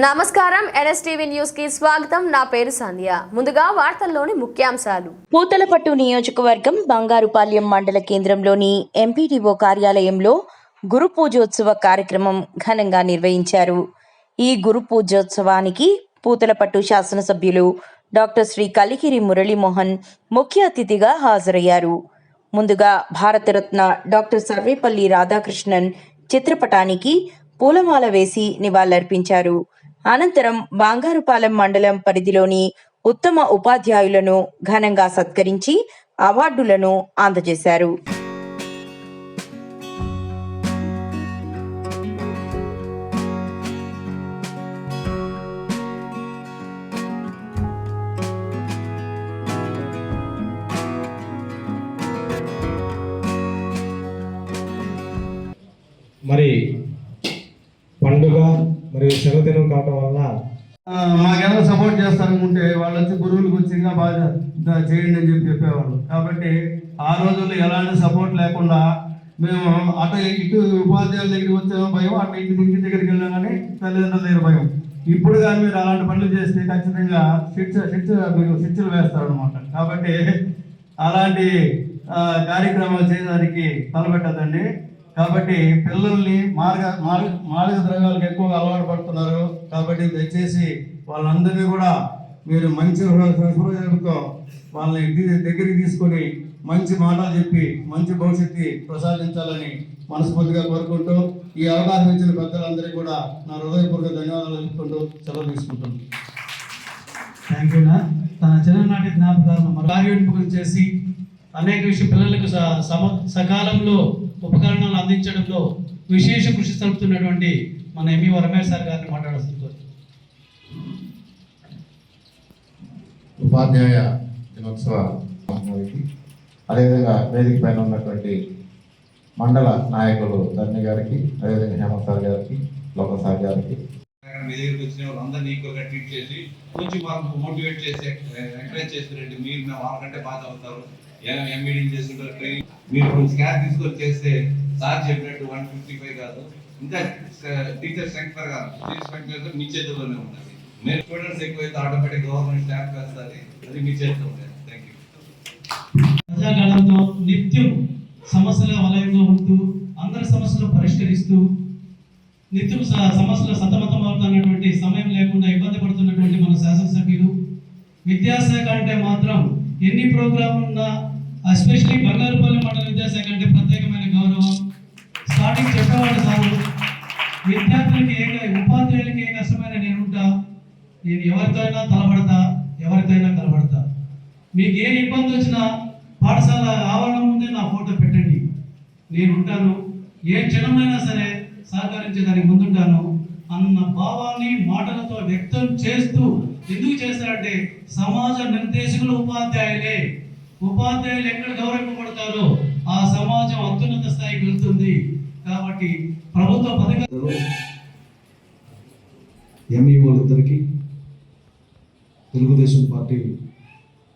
నమస్కారం NSTV news కి స్వాగతం. నా పేరు సంధ్య. ముందుగా వార్తల్లోని ముఖ్యాంశాలు. పూతలపట్టు నియోజకవర్గం బంగారుపాలెం మండల కేంద్రంలోని ఎంపీడీఓ కార్యాలయంలో గురు పూజోత్సవ కార్యక్రమం ఘనంగా నిర్వహించారు. ఈ గురు పూజోత్సవానికి పూతలపట్టు శాసనసభ్యులు డాక్టర్ శ్రీ కలికిరి మురళీమోహన్ ముఖ్య అతిథిగా హాజరయ్యారు. ముందుగా భారతరత్న డాక్టర్ సర్వేపల్లి రాధాకృష్ణన్ చిత్రపటానికి పూలమాల వేసి నివాళులర్పించారు. అనంతరం బంగారుపాలెం మండలం పరిధిలోని ఉత్తమ ఉపాధ్యాయులను ఘనంగా సత్కరించి అవార్డులను అందజేశారు. మరి పండుగ మరియు సెలవుదినం కావడం వలన మాకెవరో సపోర్ట్ చేస్తారనుకుంటే వాళ్ళు వచ్చి గురువులకు వచ్చి ఇంకా బాగా చేయండి అని చెప్పేవాళ్ళు. కాబట్టి ఆ రోజుల్లో ఎలాంటి సపోర్ట్ లేకుండా మేము అటు ఇటు ఉపాధ్యాయుల దగ్గరికి వచ్చామో భయం, అటు ఇంటి దగ్గరికి వెళ్ళాం కానీ తల్లిదండ్రుల దగ్గర భయం. ఇప్పుడు కానీ మీరు అలాంటి పనులు చేస్తే ఖచ్చితంగా శిక్షలు వేస్తారు అనమాట. కాబట్టి అలాంటి కార్యక్రమాలు చేయడానికి తలపెట్టద్దండి. కాబట్టి పిల్లల్ని మాదక ద్రవ్యాలకు ఎక్కువగా అలవాటు పడుతున్నారు. కాబట్టి దయచేసి వాళ్ళందరినీ కూడా మీరు మంచి హృదయంతో వాళ్ళని దగ్గరికి తీసుకొని మంచి మాటలు చెప్పి మంచి భవిష్యత్తు ప్రసాదించాలని మనస్ఫూర్తిగా కోరుకుంటూ ఈ అవకాశం ఇచ్చిన పెద్దలందరికీ కూడా నా హృదయపూర్వక ధన్యవాదాలు చెప్పుకుంటూ సెలవు తీసుకుంటాను. Thank you. తన చిన్ననాటి జ్ఞాపకాలను కార్యోన్ముఖం చేసి అనేక పిల్లలకు సకాలంలో ఉపకరణాలు అందించడంలో విశేష కృషి సలుపుతున్నటువంటి మన ఎంఈ రమేష్ సార్ గారిని మాట్లాడాల్సింది. ఉపాధ్యాయ దినోత్సవ అదేవిధంగా వేదిక పైన ఉన్నటువంటి మండల నాయకులు ధర్ని గారికి, అదేవిధంగా హేమంత్ సార్ గారికి, లోక సార్ గారికి, మీ దగ్గరికి వచ్చిన వాళ్ళందరినీ ఈక్వల్గా ట్రీట్ చేసి కొంచెం మాకు మోటివేట్ చేసి ఎంకరేజ్ చేస్తారండి. మీరు మేము వాళ్ళకంటే బాగా అవుతారు, ఎంఈడీలు చేస్తుంటారు, ట్రైనింగ్ మీరు కొంచెం కేర్ తీసుకొని చేస్తే సార్ చెప్పినట్టు 155 కాదు ఇంకా టీచర్ స్ట్రెంగ్త్ కాదు మీ చేతుల్లోనే ఉంటుంది. మీరు స్టూడెంట్స్ ఎక్కువైతే ఆటోమేటిక్ గవర్నమెంట్ స్టాఫ్ వేస్తుంది, అది మీ చేతిలో ఉంటుంది. Thank you. ప్రజాకాలంతో నిత్యం సమస్యల వలయంలో ఉంటూ అందరి సమస్యలు పరిష్కరిస్తూ నిత్యం సమస్యలు సతమతమవుతున్నటువంటి సమయం లేకుండా ఇబ్బంది పడుతున్నటువంటి మన శాసనసభ్యులు, విద్యాశాఖ అంటే మాత్రం ఎన్ని ప్రోగ్రాంలు ఉన్నా ఎస్పెషలీ బంగారుపాలెం మండల విద్యాశాఖ అంటే ప్రత్యేకమైన గౌరవం. స్టార్టింగ్ చెప్పేవాడు సార్, విద్యార్థులకి ఉపాధ్యాయులకి ఏ కష్టమైన నేనుంటా, నేను ఎవరితో అయినా తలబడతా, మీకు ఏ ఇబ్బంది వచ్చినా పాఠశాల ఆవరణం ముందే నా ఫోటో పెట్టండి, నేను ఉంటాను, ఏ క్షణమైనా సరే సహకరించేదానికి ముందుంటాను అన్న భావాన్ని మాటలతో వ్యక్తం చేస్తూ, ఎందుకు చేస్తారంటే సమాజ నిర్దేశకులు ఉపాధ్యాయులే. ఉపాధ్యాయులు ఎక్కడ గౌరవింపబడతారో ఆ సమాజం అత్యున్నత స్థాయికి వెళ్తుంది. కాబట్టి ప్రభుత్వ పథకాలు ఎంఈఓలిద్దరికి, తెలుగుదేశం పార్టీ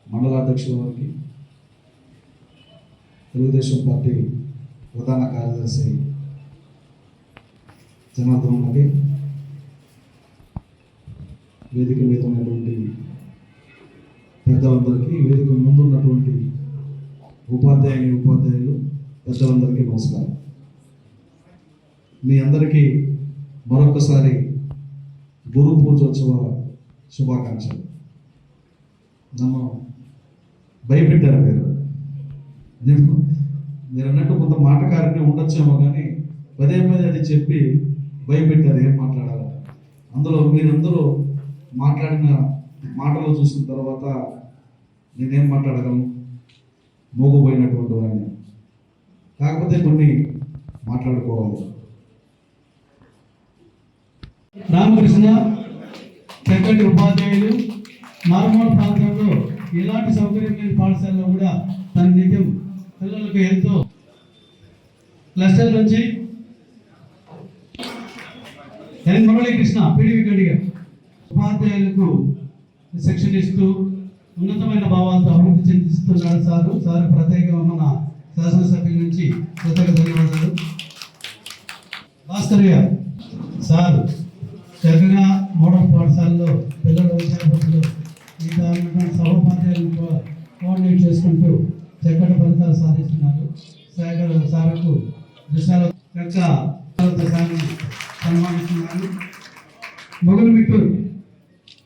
మండలాధ్యక్షుల వారికి, తెలుగుదేశం పార్టీ ప్రధాన కార్యదర్శి జనార్దనకి, వేదిక మీద ఉన్నటువంటి పెద్దలందరికీ, వేదిక ముందు ఉన్నటువంటి ఉపాధ్యాయులు పెద్దలందరికీ నమస్కారం. మీ అందరికీ మరొకసారి గురు పూజోత్సవ శుభాకాంక్షలు. నన్ను భయపెట్టారు మీరు అన్నట్టు కొంత మాటకారిని ఉండొచ్చేమో కానీ పదే అది చెప్పి భయపెట్టారు ఏం మాట్లాడాలి. అందులో మీరందరూ మాట్లాడిన మాటలు చూసిన తర్వాత నేనేం మాట్లాడగలను, మోగపోయినటువంటి వాడిని. కాకపోతే కొన్ని మాట్లాడుకోవాలి. రామకృష్ణ చక్కటి ఉపాధ్యాయులు, మారుమూల ప్రాంతంలో ఎలాంటి సౌకర్యం లేని పాఠశాలలో కూడా తన నిత్యం పిల్లలకు ఎంతో క్లస్టర్ నుంచి ఎన్ మురళీకృష్ణ పీడివి గడిగా ఉపాధ్యాయులకు శిక్షణ ఇస్తూ ఉన్నతమైన భావాలతో అభివృద్ధి చెందిస్తున్నాడు సార్ ప్రత్యేకంగా మన శాసనసభ్యుల నుంచి ప్రత్యేక ధన్యవాదాలు. భాస్కర్ గారు సార్ చక్కగా మోడల్ పాఠశాలలో పిల్లలు విద్యార్థులు మిగతా ఉన్నటువంటి సహోపాధ్యాయులను కోఆర్డినేట్ చేసుకుంటూ చక్కటి ఫలితాలు సాధిస్తున్నారు. సార్కు దశాల యొక్క సన్మానిస్తున్నారు. మొగలుమిట్టూరు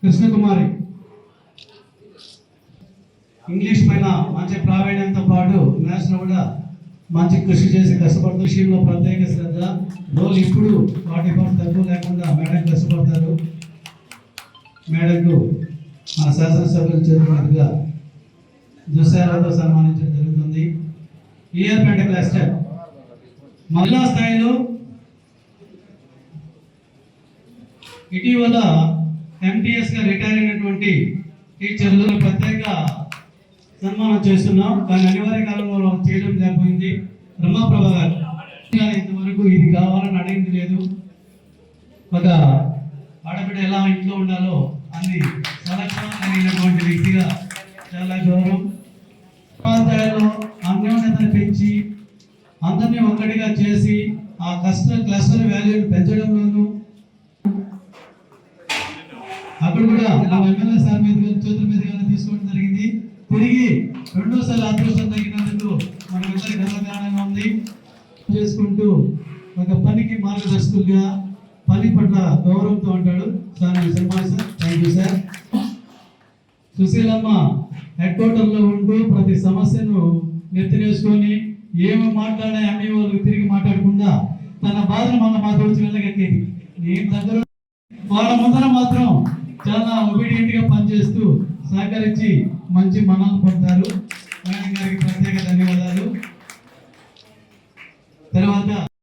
కృష్ణకుమారి ఇంగ్లీష్ పైన మంచి ప్రావీణ్యంతో పాటు మ్యాథ్స్లో కూడా మంచి కృషి చేసి కష్టపడుతూ విషయంలో ప్రత్యేక శ్రద్ధ. రోజు ఇప్పుడు 40% తక్కువ లేకుండా మేడం కష్టపడతారు. మేడంకు మా శాసనసభ్యులు చేరుకున్నట్టుగా దుశ్శాలతో సన్మానించడం జరుగుతుంది. ఇయర్పేట క్లస్టర్ మహిళా స్థాయిలో ఇటీవల ఎంటీఎస్గా రిటైర్ అయినటువంటి టీచర్లు ప్రత్యేక సన్మానం చేస్తున్నాం. కానీ అనివార్య కాలంలో చేయడం లేకపోయింది. రమాప్రభ గారు ఇంతవరకు ఇది కావాలని అడిగింది లేదు. ఒక ఆడబిడ్డ ఎలా ఇంట్లో ఉండాలో అన్ని సలక్షణం కలిగినటువంటి వ్యక్తిగా చాలా గౌరవం. ఉపాధ్యాయులు అన్యోన్యతను పెంచి అందరినీ ఒక్కటిగా చేసి ఆ క్లస్టర్ వాల్యూని పెంచడంలోనూ అక్కడ కూడా మా ఎమ్మెల్యే సార్ మీద చేతుల మీదుగా తీసుకోవడం జరిగింది. తిరిగి రెండోసారి అదృష్టం తగినందుకు మనమందరి గర్వకారణంగా ఉంది. చేసుకుంటూ ఒక పనికి మార్గదర్శకులుగా పని పట్ల గౌరవంతో ఉంటాడు సార్. సన్మాన్ sir, thank you sir. Susheelamma head క్వార్టర్లో ఉంటూ ప్రతి సమస్యను నెత్తినేసుకొని ఏమి మాట్లాడే అన్ని వాళ్ళకి తిరిగి మాట్లాడకుండా తన బాధను మన మాతో వచ్చి వెళ్ళగక్కేది. నేను దగ్గర వాళ్ళ ముందర మాత్రం చాలా ఒబీడియంట్ గా పనిచేస్తూ సహకరించి మంచి మన్నలు పొందుతారు. మేడం గారికి ప్రత్యేక ధన్యవాదాలు. తర్వాత